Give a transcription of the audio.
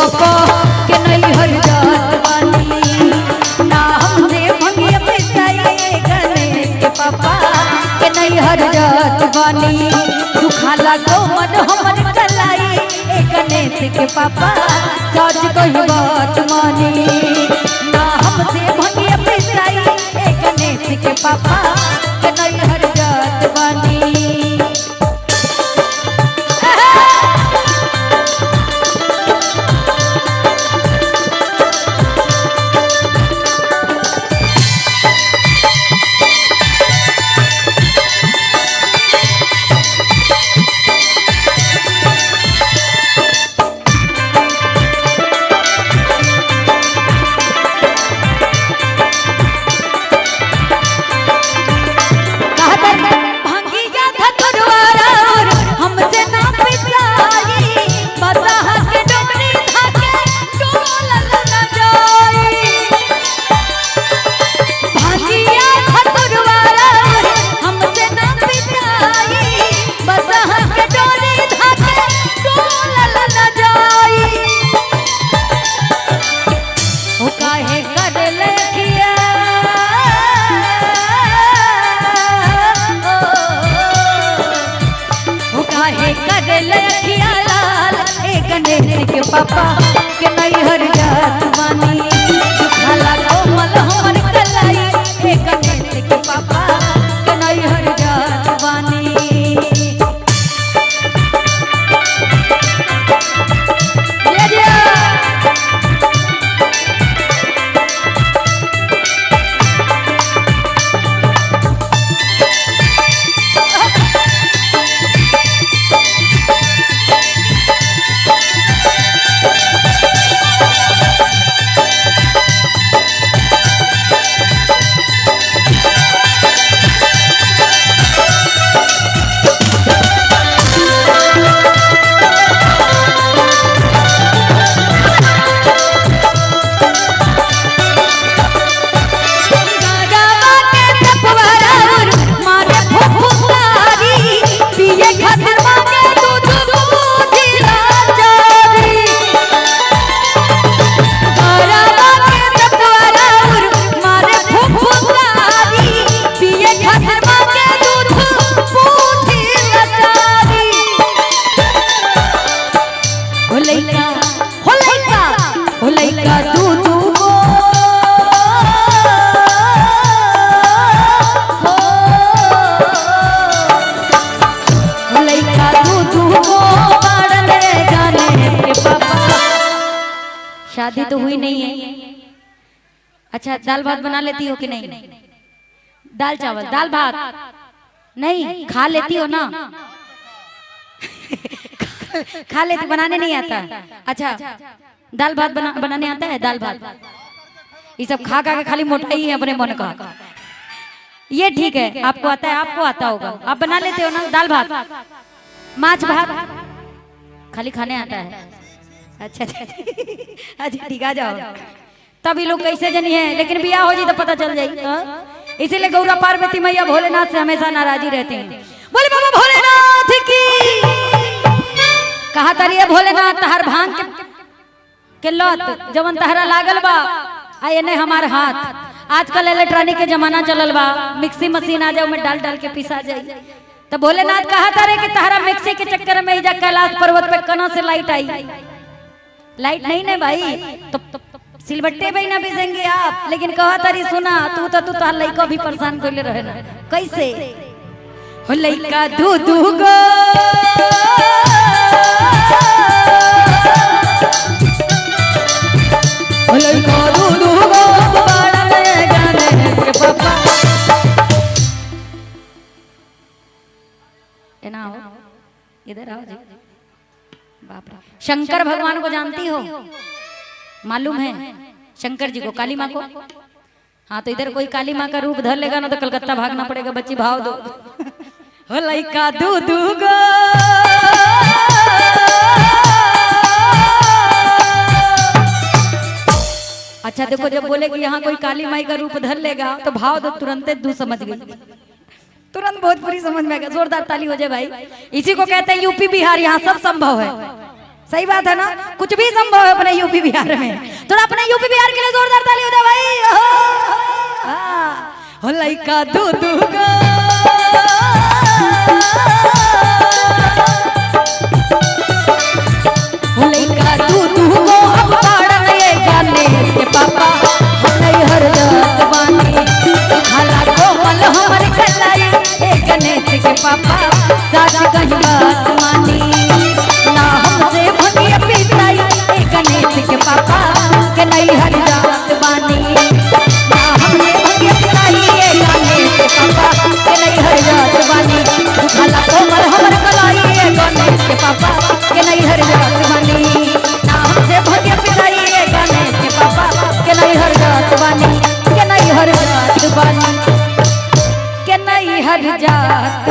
पापा के नहीं हर जात बानी ना हमसे भंगिया पिसाई गणेश के पापा के नहीं हर जात बानी दुखाला को मन हमर कलाई ए गणेश के पापा सच कही बात मानी ना हमसे भंगिया पिसाई ए गणेश के पापा के नहीं हर जात बानी के पापा के नहीं हर जात बानी दुखाला कोमल हमर कलाई ए गणेश के पापा के नहीं हर जात बानी ले जा शादी तो हुई नहीं है। अच्छा दाल भात बना लेती हो कि नहीं? दाल चावल दाल भात नहीं खा लेती हो ना? खा लेती, बनाने नहीं आता? अच्छा दाल भात बनाने आता है? दाल भात ये सब खा खा के खाली मोटाई है अपने मन का। ये ठीक है, आपको आता है, आपको आता होगा, आप बना लेते हो ना दाल भात माछ भात? खाली खाने आता है? अच्छा अच्छा ठीक, आ जाओ। तभी लोग कैसे जनी है, लेकिन बियाह हो जी तो पता चल जाए। इसीलिए गौरा पार्वती मैया भोलेनाथ से हमेशा नाराजी रहते हैं। बोले बाबा भोलेनाथ की। कहा तारी है भोलेनाथ तहर भांग के लत जवन तहरा लागल बा आये ने हमार हाथ। आजकल इलेक्ट्रॉनिक के जमाना चलल बा, मिक्सी मशीन आ जाओ में डाल डाल के पिसा जाए। तो भोलेनाथ कहा तारे कि तहरा मिक्सी के चक्कर में जा कैलाश पर्वत पे कना से लाइट आई। लाइट नहीं ना भाई, तो सिलबट्टे पे ना पीसेंगे आप। लेकिन कहा तारी सुना तू तो लइका भी परेशान कर ले रहे ना। कैसे हो लइका दू दू गो हो लइका दू दू गो बड़ा ले जाने के पापा। ए ना आओ इधर आओ जी। बाप रे, शंकर भगवान को जानती हो? मालूम है शंकर जी को, काली माँ को? हाँ तो इधर कोई काली माँ का रूप धर लेगा ना तो कलकत्ता भागना पड़ेगा। बच्ची भाव दो हो लइका दू दू गो अच्छा देखो, जब बोले कि यहाँ कोई काली माई का रूप धर लेगा तो भाव दो, तुरंत दू समझ गई, तुरंत भोजपुरी समझ में आ गया। जोरदार ताली हो जाए भाई। इसी को कहते हैं यूपी बिहार, यहाँ सब संभव है। सही बात है ना, कुछ भी संभव है अपने यूपी बिहार में। तो अपने यूपी बिहार के लिए जोरदार ताली हो जाए भाई। हो लइका दूधू गो हो लइका दूधू गो अब पाड़न ये गाने के पापा हलई हर जात बानी खाला कोमल हमर कलाई ए गणेश के पापा साच कहीं बात मानी ना हमसे भंगिया पिसाई ए गणेश के पापा के नहीं हर जात बानी ना हमसे भंगिया पिसाई ए गणेश के पापा के नहीं हर जात बानी खाला कोमल हमर कलाई ए गणेश के पापा के नहीं हर जात बानी ना हमसे भंगिया पिसाई ए गणेश के पापा के नहीं हर जात बानी के नहीं हर जात बानी के नहीं हर जात